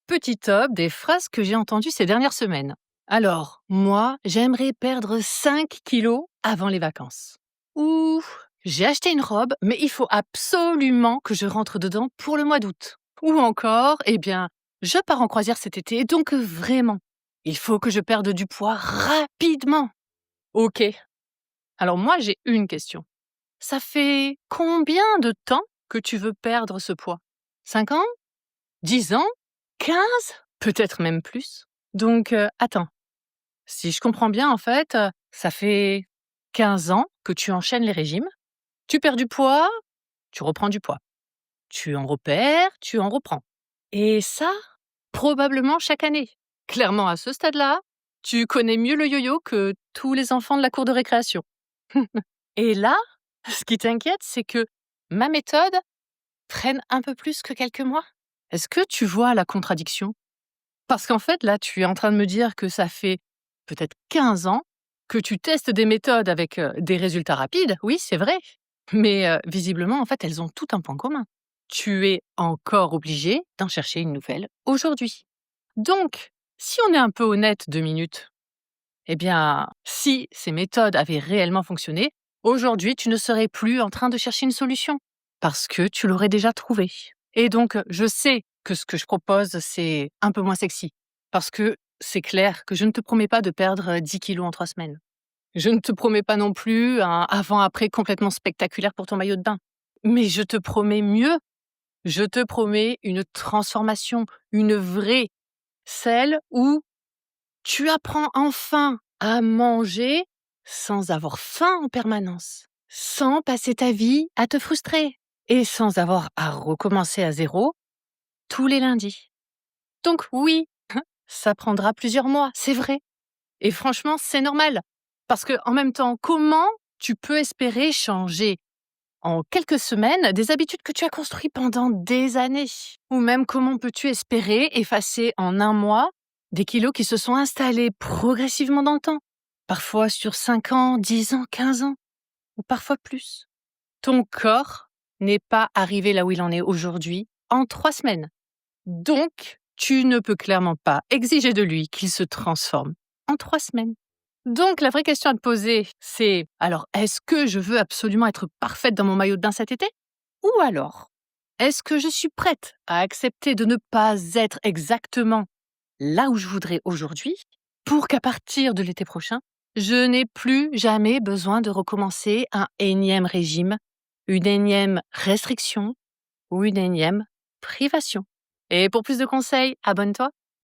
Petit top des phrases que j'ai entendues ces dernières semaines. Alors, moi, j'aimerais perdre 5 kilos avant les vacances. Ou j'ai acheté une robe, mais il faut absolument que je rentre dedans pour le mois d'août. Ou encore, je pars en croisière cet été, donc vraiment, il faut que je perde du poids rapidement. Ok. Alors moi, j'ai une question. Ça fait combien de temps que tu veux perdre ce poids? 5 ans? 10 ans? 15? Peut-être même plus. Donc, attends, si je comprends bien, en fait, ça fait 15 ans que tu enchaînes les régimes. Tu perds du poids, tu reprends du poids. Tu en repères, tu en reprends. Et ça, probablement chaque année. Clairement, à ce stade-là, tu connais mieux le yo-yo que tous les enfants de la cour de récréation. Et là, ce qui t'inquiète, c'est que ma méthode prenne un peu plus que quelques mois. Est-ce que tu vois la contradiction? Parce qu'en fait, là, tu es en train de me dire que ça fait peut-être 15 ans que tu testes des méthodes avec des résultats rapides. Oui, c'est vrai. Mais visiblement, en fait, elles ont tout un point commun. Tu es encore obligé d'en chercher une nouvelle aujourd'hui. Donc, si on est un peu honnête 2 minutes, si ces méthodes avaient réellement fonctionné, aujourd'hui, tu ne serais plus en train de chercher une solution parce que tu l'aurais déjà trouvée. Et donc, je sais que ce que je propose, c'est un peu moins sexy parce que c'est clair que je ne te promets pas de perdre 10 kilos en 3 semaines. Je ne te promets pas non plus un avant-après complètement spectaculaire pour ton maillot de bain. Mais je te promets mieux. Je te promets une transformation, une vraie, celle où tu apprends enfin à manger sans avoir faim en permanence, sans passer ta vie à te frustrer et sans avoir à recommencer à zéro tous les lundis. Donc oui, ça prendra plusieurs mois, c'est vrai. Et franchement, c'est normal. Parce que en même temps, comment tu peux espérer changer en quelques semaines des habitudes que tu as construites pendant des années? Ou même comment peux-tu espérer effacer en un mois des kilos qui se sont installés progressivement dans le temps? Parfois sur 5 ans, 10 ans, 15 ans, ou parfois plus. Ton corps n'est pas arrivé là où il en est aujourd'hui en 3 semaines. Donc, tu ne peux clairement pas exiger de lui qu'il se transforme en 3 semaines. Donc, la vraie question à te poser, c'est alors, est-ce que je veux absolument être parfaite dans mon maillot de bain cet été? Ou alors, est-ce que je suis prête à accepter de ne pas être exactement là où je voudrais aujourd'hui pour qu'à partir de l'été prochain, je n'ai plus jamais besoin de recommencer un énième régime, une énième restriction ou une énième privation? Et pour plus de conseils, abonne-toi.